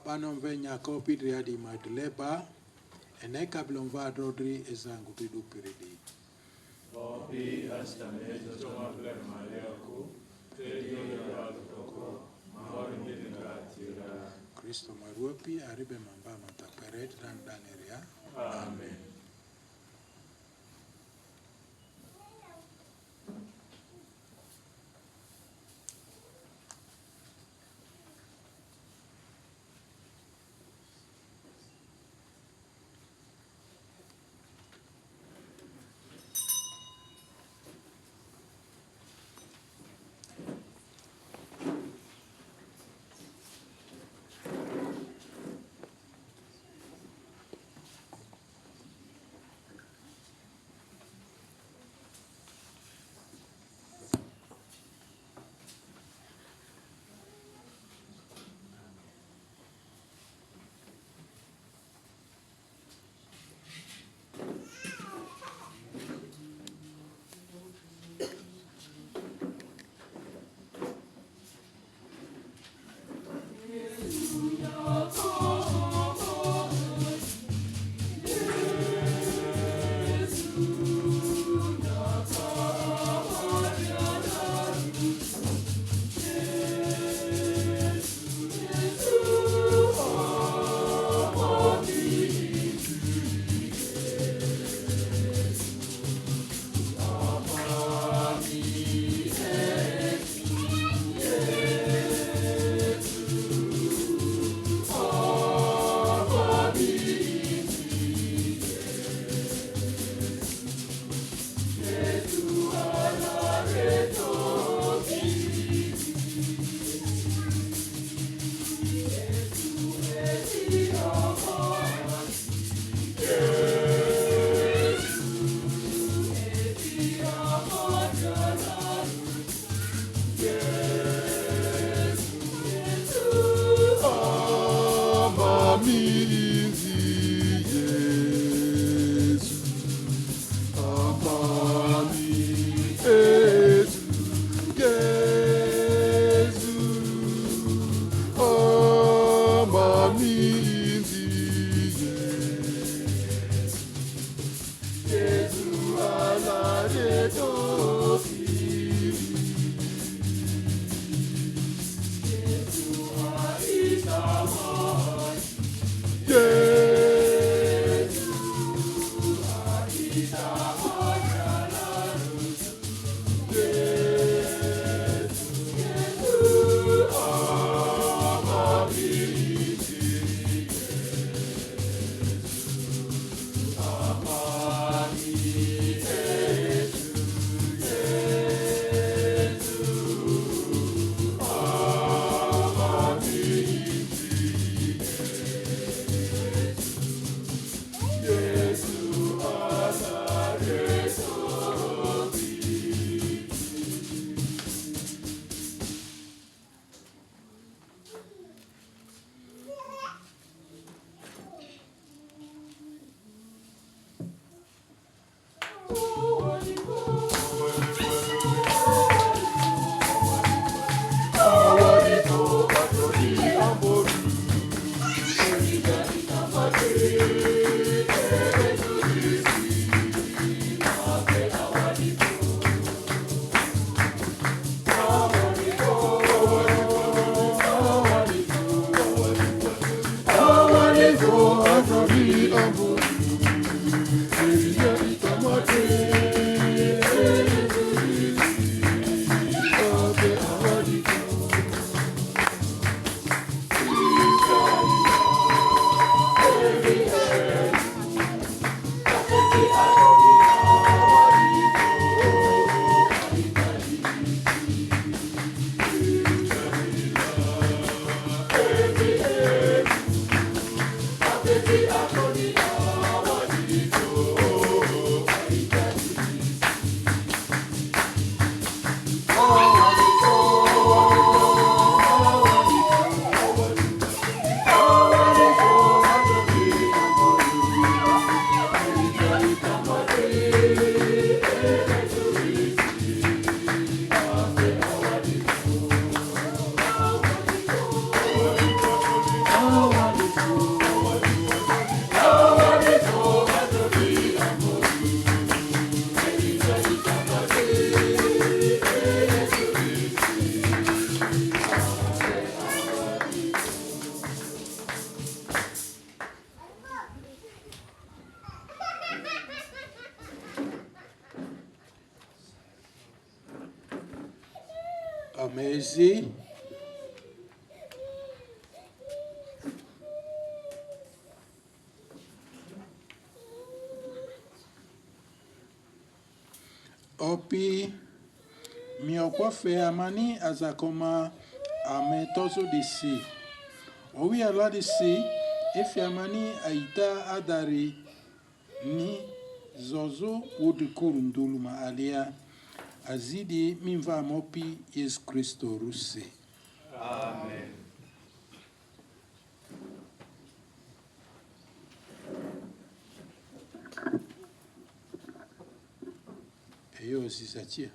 Banom venya kopi triadi madleba eneka blomva drodri ezangu pidu piridi. Kopi hasta mezo toma bler maleaku tedio ya toko mawari ndingatira. Kristo maruapi aribe mamba mataperet dan daneria. Amen. Amezi. Opi miokwafe amani azakoma ametozo disi. Owi ala disi efi amani aita adari ni zozo wodukuru nduluma alia azidi minva mopi Yesu Kristo ruse. Amen. Eyo sisatia.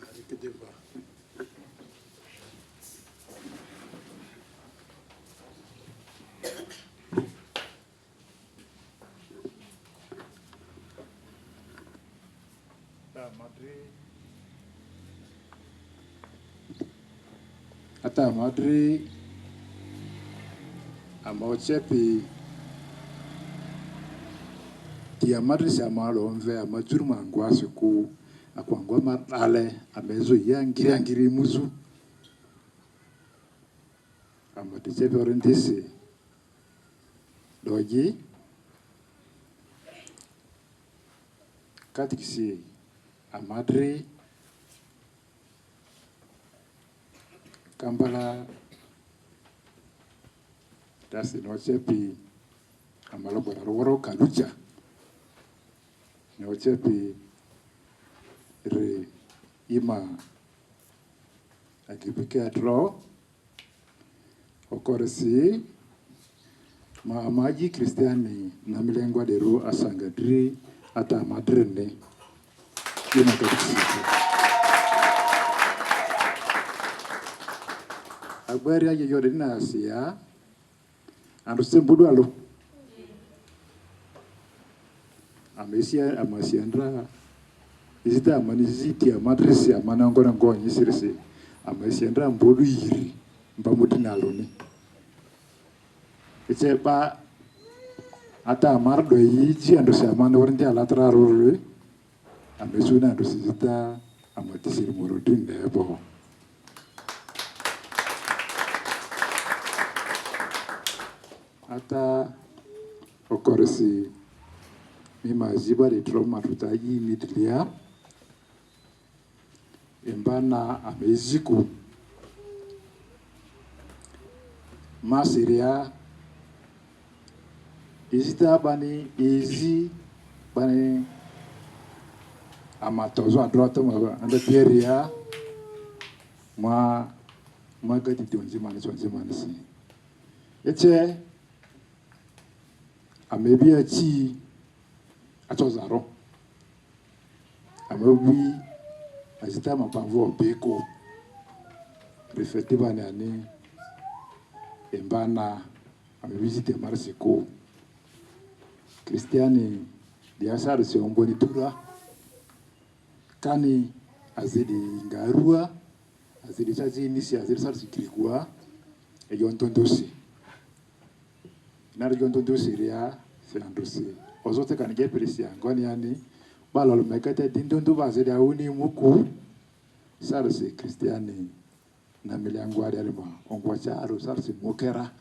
Arrêtez de voir. Ata madri amochepi dia madri samalo mve amajuru mangwasi ku akwangwa matale amezo yangiri muzu amatichepi orentisi doji katikisi amadri Kampala dasi no chepi amalo woro kalucha no chepi re ima akipike atro okoresi maji kristiani na milengwa deru asangadri ata madrene yuna katikisi Agbari aja yode na asia ando sembudu alo amasiandra isita amaniziti amadresi amanangona ngonyi sirisi amasiandra mbodu yiri mbamuti naloni Icepa ata amardo yiji ando se amanda warnti alatra rore amesuna ando sita amatisiri morodin debo Ata okoresi mima ziba de trauma tutaji midlia embana ameziku masiria izita bani ezi bani amatozo adroto ma anda pieria ma gadi tonzi mani si eche amebi achi atozaro amebi azita mapanvo beko reflectiva ani embana amebizite marsiko kristiani diasar se ombonitura kani azidi ngarua azidi chazi inisi azidi sarsi kirikua ejontondosi Narjontondosi ria senandosi ozote kanige prisia ngoni yani balolo mekete dindundu bazidi auni muku sarsi kristiani na milango ali alima ongwacha aro sarsi mokera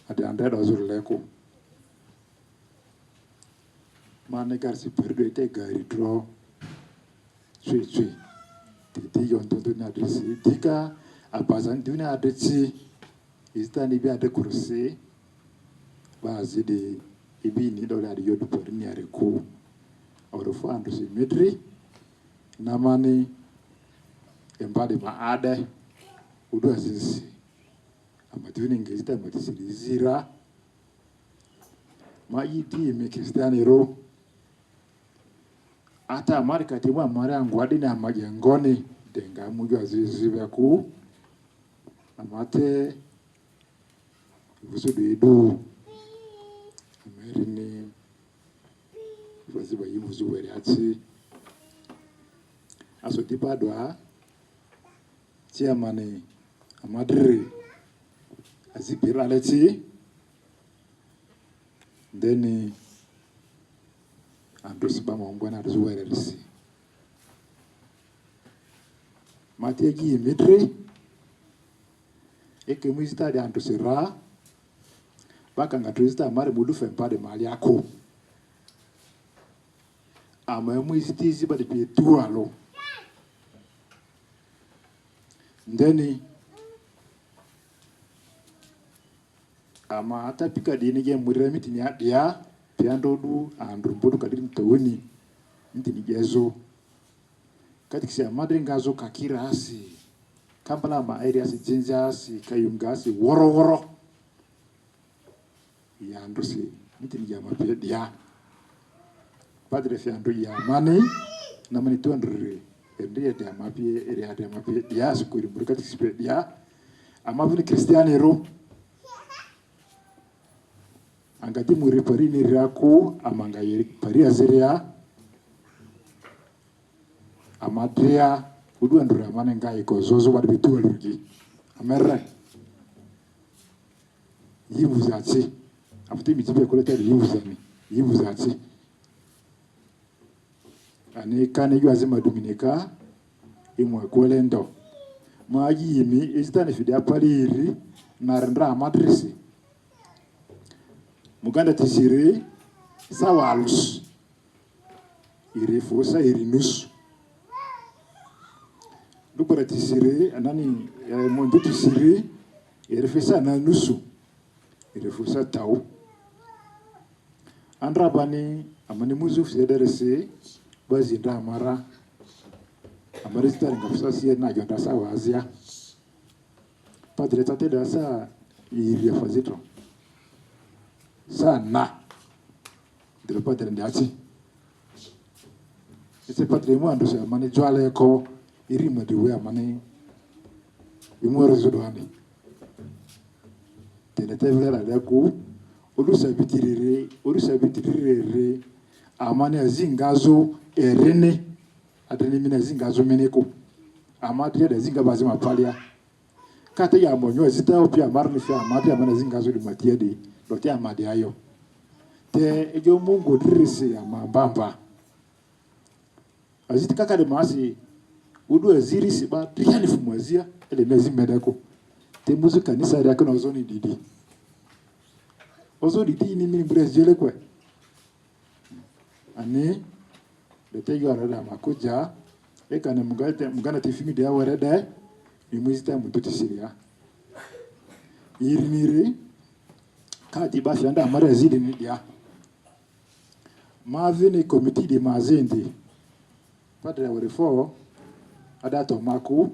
ade andeda ozurleko mane garsi perdo ite gari dro chui titi yontondu na adresi tika apazan duna adresi istani bi ade kursi bazidi ibini dole ade yodu porni areko orofo andosi midri namani embadi maade udu azinsi amatuni ngezita amatisiri zira ma yidi me kristiani ro ata marika tiwa mara ngwadi na magengoni denga mujo azizibe ku amate vusudu edu amerini vaziba yivuzu weri atsi aso tipadwa chiamani amadri azibira leti ndeni andosiba mambwana azuwererisi Matiegi midre. Eke muizita de anto sera. Baka ngatrizita mare mudu fempa de mali ako. Ama muiziti ziba de pie tualo. Ndeni ama hata pika dini ge murira mitini dia piando du andru bodu kadiri mtawini mitini gezo katikisi amadri ngazo kakira asi kampala ma area si jinja si kayunga si woro ya andru si mitini ge mapia dia padre fi andru ya mani na mani tu andru dia dia mapia area dia mapia dia sukuri burkati si dia amavini kristianero angati muri pari ni rako amanga yeri pari azeria amadria udu andura mane ngai ko zozo bar bitu alurgi amerra yibuzati afite mitibe ko leta yibuzani yibuzati ani kane yu azima dominika imwe ko lendo maji yimi istane fide apaliri narendra amadrisi Muganda tisiri sawalus iri fosa iri nus dubara tisiri anani mondo tisiri iri fesa na nusu iri fosa tau andra bani amani muzuf sederese bazi nda amara amarista ngafsa sie na jonda sawazia padre tate da sa iri fazito sana de padre ndati ese patrimoine ando se mani jwale ko irima de we mani imoro zodwani tene tevela la ko olusa bitirire amani azingazo erene adeni mina zingazo meneko amadi de zinga bazima palia kata ya monyo zita opia marni fa amadi amana zingazo de matiede lote amadi ayo te ejo mungu dirisi amambamba aziti kaka de masi udu azirisi ba triani fumazia ele mezi medeko te muzu kanisa ya kana ozoni didi ozo didi ni mini brezele kwa ani de tego arada makuja ekane mugana tifimi de awarada imuzita mututi siria irinire kati bafi anda amara zidi ni dia mavini committee de mazende padre wa refo adato maku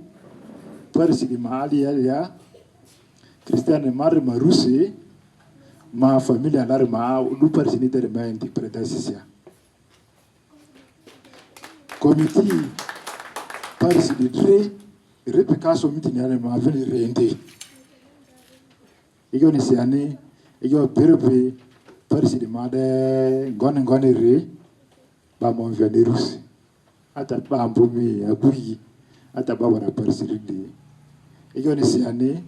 parisi di mahali ya Cristiane Mari Marusi ma familia lar ma du parisi ni tere ma interpretasiya committee parisi di tre replication mitini ale ma veni rende iyo ni siani iyo berbe parisi di made ngone re ba mo veni rusi ata ba mbumi aguyi ata ba wana parisi rende iyo ni siani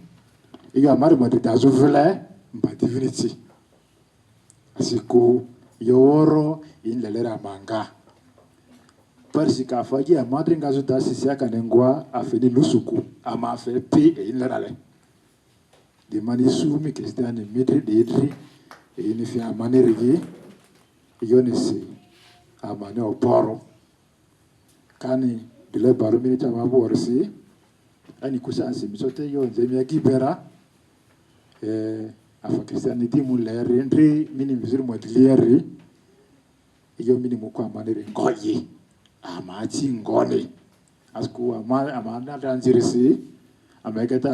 iyo amari mo ditazo vele mba divinity asiko yoro in lelera manga parisi ka faji amadri ngazo tasisi akanengwa afeni lusuku ama afe pe in lerale de manisu mi Cristiane medri dedri ini fi amane rigi iyo ni si amane oporo kani dile baro minita mabu orsi ani kusansi misote yo nzemia gibera afa Cristiane timu leri ndri mini mizuri modilieri iyo mini mukwa manere ngoye amati ngone asku amana danzirisi ameketa